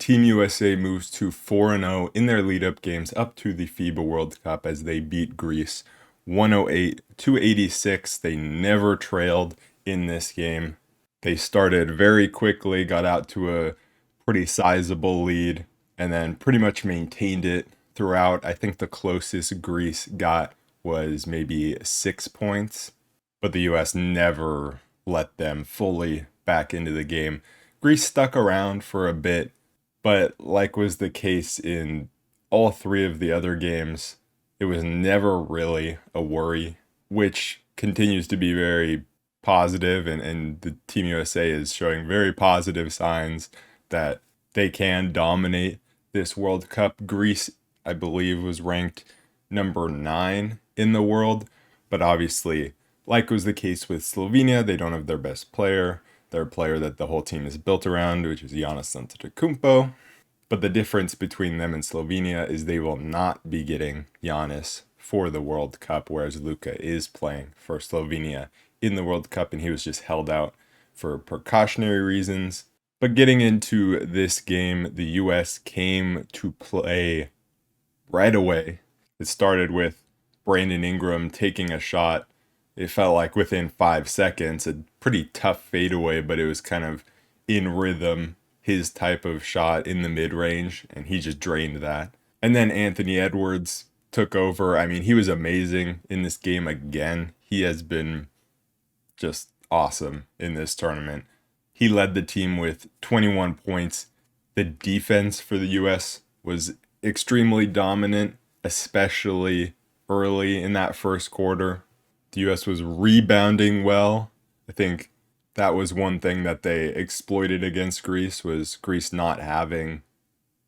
Team USA moves to 4-0 in their lead-up games up to the FIBA World Cup as they beat Greece 108-86. They never trailed in this game. They started very quickly, got out to a pretty sizable lead, and then pretty much maintained it throughout. I think the closest Greece got was maybe 6 points, but the US never let them fully back into the game. Greece stuck around for a bit, but like was the case in all three of the other games, it was never really a worry, which continues to be very positive, and the Team USA is showing very positive signs that they can dominate this World Cup. Greece, I believe, was ranked number 9 in the world, but obviously, like was the case with Slovenia, they don't have their best player, their player that the whole team is built around, which is Giannis Antetokounmpo. But the difference between them and Slovenia is they will not be getting Giannis for the World Cup, whereas Luka is playing for Slovenia in the World Cup, and he was just held out for precautionary reasons. But getting into this game, the US came to play right away. It started with Brandon Ingram taking a shot. It felt like within 5 seconds, a pretty tough fadeaway, but it was kind of in rhythm, his type of shot in the mid-range, and he just drained that. And then Anthony Edwards took over. I mean, he was amazing in this game again. He has been just awesome in this tournament. He led the team with 21 points. The defense for the US was extremely dominant, especially early in that first quarter. The US was rebounding well. I think that was one thing that they exploited against Greece, was Greece not having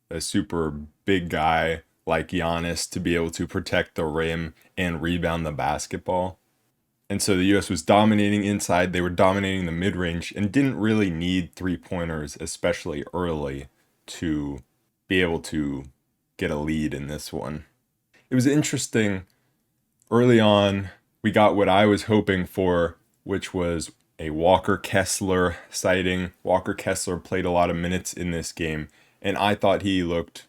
a super big guy like Giannis to be able to protect the rim and rebound the basketball. And so the US was dominating inside. They were dominating the mid-range and didn't really need three-pointers, especially early, to be able to get a lead in this one. It was interesting. Early on, we got what I was hoping for, which was a Walker Kessler sighting. Walker Kessler played a lot of minutes in this game, and I thought he looked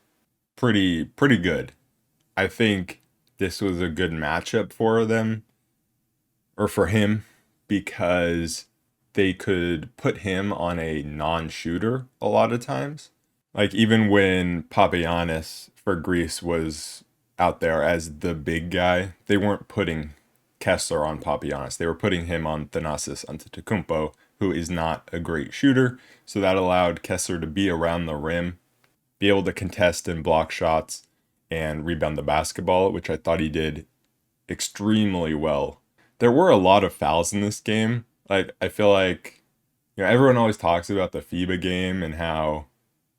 pretty good. I think this was a good matchup for them, or for him, because they could put him on a non-shooter a lot of times. Like even when Papagiannis for Greece was out there as the big guy, they weren't putting Kessler on Papagiannis. They were putting him on Thanasis Antetokounmpo, who is not a great shooter. So that allowed Kessler to be around the rim, be able to contest and block shots, and rebound the basketball, which I thought he did extremely well. There were a lot of fouls in this game. Like, I feel like, everyone always talks about the FIBA game and how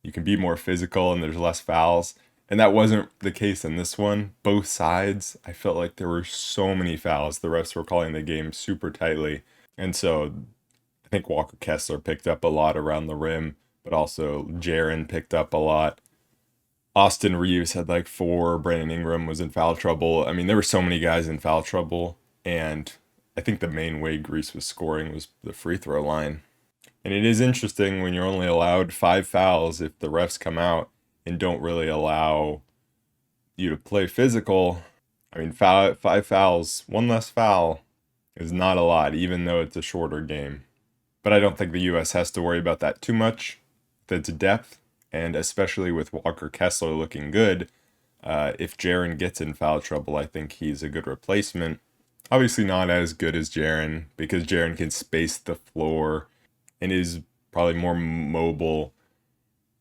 you can be more physical and there's less fouls. And that wasn't the case in this one. Both sides, I felt like there were so many fouls. The refs were calling the game super tightly. And so I think Walker Kessler picked up a lot around the rim, but also Jaren picked up a lot. Austin Reeves had like 4. Brandon Ingram was in foul trouble. I mean, there were so many guys in foul trouble. And I think the main way Greece was scoring was the free throw line. And it is interesting when you're only allowed 5 fouls if the refs come out and don't really allow you to play physical. I mean, 5 fouls, 1 less foul is not a lot, even though it's a shorter game. But I don't think the US has to worry about that too much. That's depth, and especially with Walker Kessler looking good, if Jaren gets in foul trouble, I think he's a good replacement. Obviously not as good as Jaren, because Jaren can space the floor and is probably more mobile.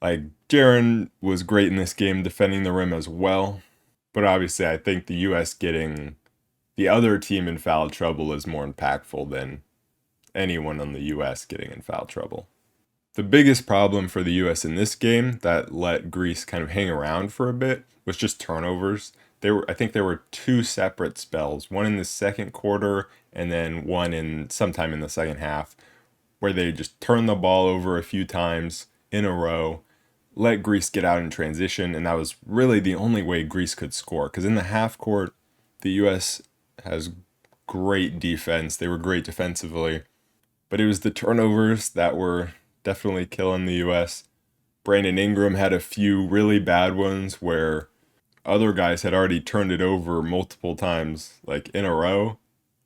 Like, Jaren was great in this game defending the rim as well. But obviously, I think the US getting the other team in foul trouble is more impactful than anyone on the US getting in foul trouble. The biggest problem for the US in this game that let Greece kind of hang around for a bit was just turnovers. I think there were 2 separate spells, one in the second quarter and then one in sometime in the second half, where they just turned the ball over a few times in a row, let Greece get out in transition, and that was really the only way Greece could score. Because in the half court, the US has great defense. They were great defensively, but it was the turnovers that were definitely killing the US. Brandon Ingram had a few really bad ones where other guys had already turned it over multiple times, like in a row,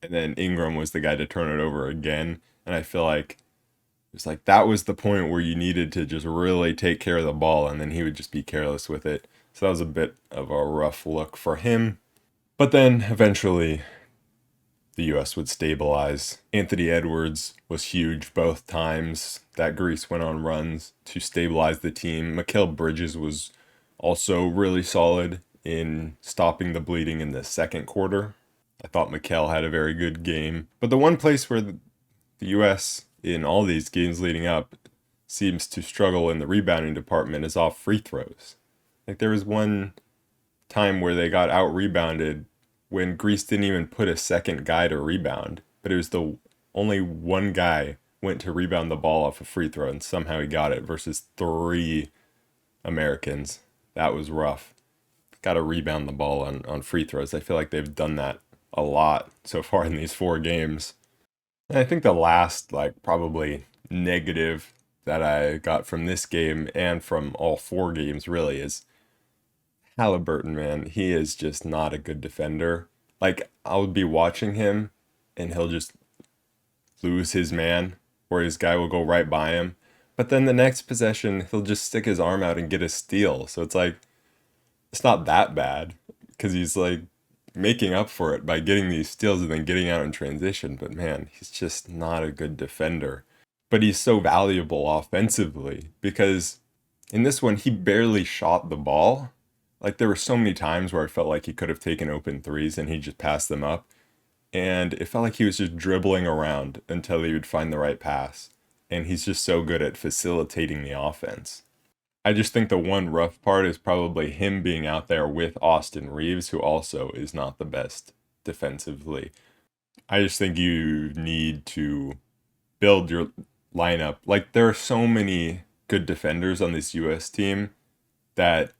and then Ingram was the guy to turn it over again. And I feel like it's like that was the point where you needed to just really take care of the ball, and then he would just be careless with it. So that was a bit of a rough look for him. But then eventually the US would stabilize. Anthony Edwards was huge both times that Greece went on runs to stabilize the team. Mikal Bridges was also really solid in stopping the bleeding in the second quarter. I thought Mikal had a very good game. But the one place where the US in all these games leading up seems to struggle in the rebounding department is off free throws. Like there was one time where they got out rebounded when Greece didn't even put a second guy to rebound, but it was the only one guy went to rebound the ball off a free throw and somehow he got it versus three Americans. That was rough. Got to rebound the ball on free throws. I feel like they've done that a lot so far in these four games. And I think the last, like, probably negative that I got from this game and from all four games really is Halliburton, man. He is just not a good defender. Like, I'll be watching him and he'll just lose his man, or his guy will go right by him. But then the next possession, he'll just stick his arm out and get a steal. So it's like, it's not that bad because he's like making up for it by getting these steals and then getting out in transition. But man, he's just not a good defender. But he's so valuable offensively because in this one, he barely shot the ball. Like there were so many times where I felt like he could have taken open threes and he just passed them up. And it felt like he was just dribbling around until he would find the right pass. And he's just so good at facilitating the offense. I just think the one rough part is probably him being out there with Austin Reeves, who also is not the best defensively. I just think you need to build your lineup. Like, there are so many good defenders on this US team that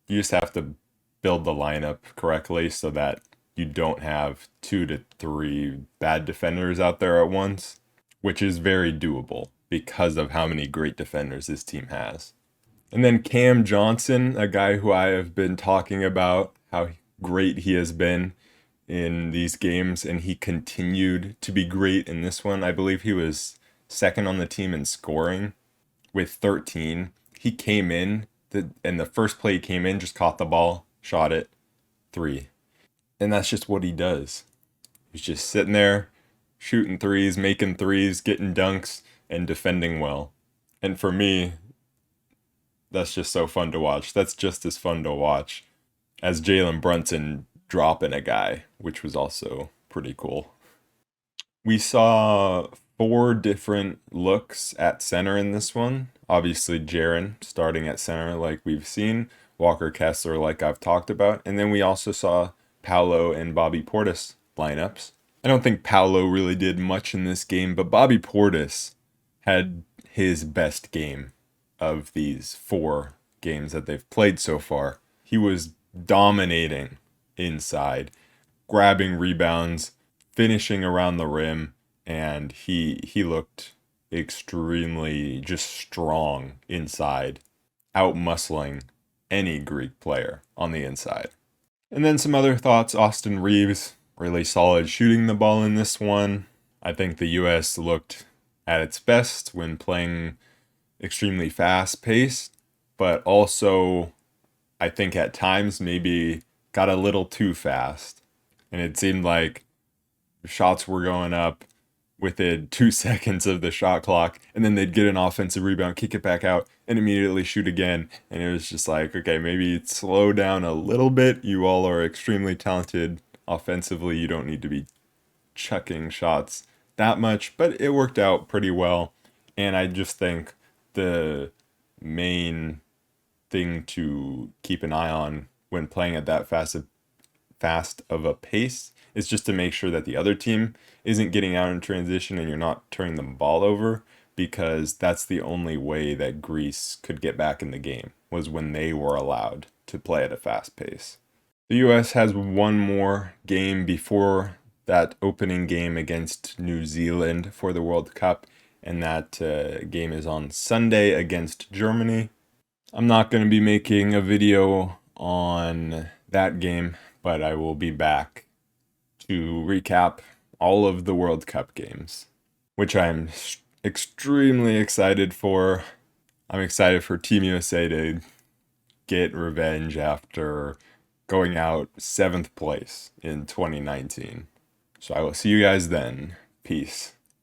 you just have to build the lineup correctly so that you don't have 2 to 3 bad defenders out there at once, which is very doable because of how many great defenders this team has. And then Cam Johnson, a guy who I have been talking about how great he has been in these games, and he continued to be great in this one. I believe he was second on the team in scoring with 13. He came in, and the first play he came in, just caught the ball, shot it, 3. And that's just what he does. He's just sitting there, shooting threes, making threes, getting dunks, and defending well. And for me, that's just so fun to watch. That's just as fun to watch as Jalen Brunson dropping a guy, which was also pretty cool. We saw 4 different looks at center in this one. Obviously, Jaren starting at center, like we've seen. Walker Kessler, like I've talked about. And then we also saw Paolo and Bobby Portis lineups. I don't think Paolo really did much in this game, but Bobby Portis had his best game of these 4 games that they've played so far. He was dominating inside, grabbing rebounds, finishing around the rim, and he looked extremely just strong inside, out muscling any Greek player on the inside. And then some other thoughts. Austin Reeves, really solid shooting the ball in this one. I think the US looked at its best when playing extremely fast paced, but also I think at times maybe got a little too fast. And it seemed like shots were going up within 2 seconds of the shot clock, and then they'd get an offensive rebound, kick it back out, and immediately shoot again. And it was just like, okay, maybe slow down a little bit. You all are extremely talented offensively. You don't need to be chucking shots that much, but it worked out pretty well. And I just think the main thing to keep an eye on when playing at that fast of a pace is just to make sure that the other team isn't getting out in transition and you're not turning the ball over, because that's the only way that Greece could get back in the game, was when they were allowed to play at a fast pace. The US has one more game before that opening game against New Zealand for the World Cup, and that game is on Sunday against Germany. I'm not going to be making a video on that game, but I will be back to recap all of the World Cup games, which I'm extremely excited for. I'm excited for Team USA to get revenge after going out 7th place in 2019. So I will see you guys then. Peace.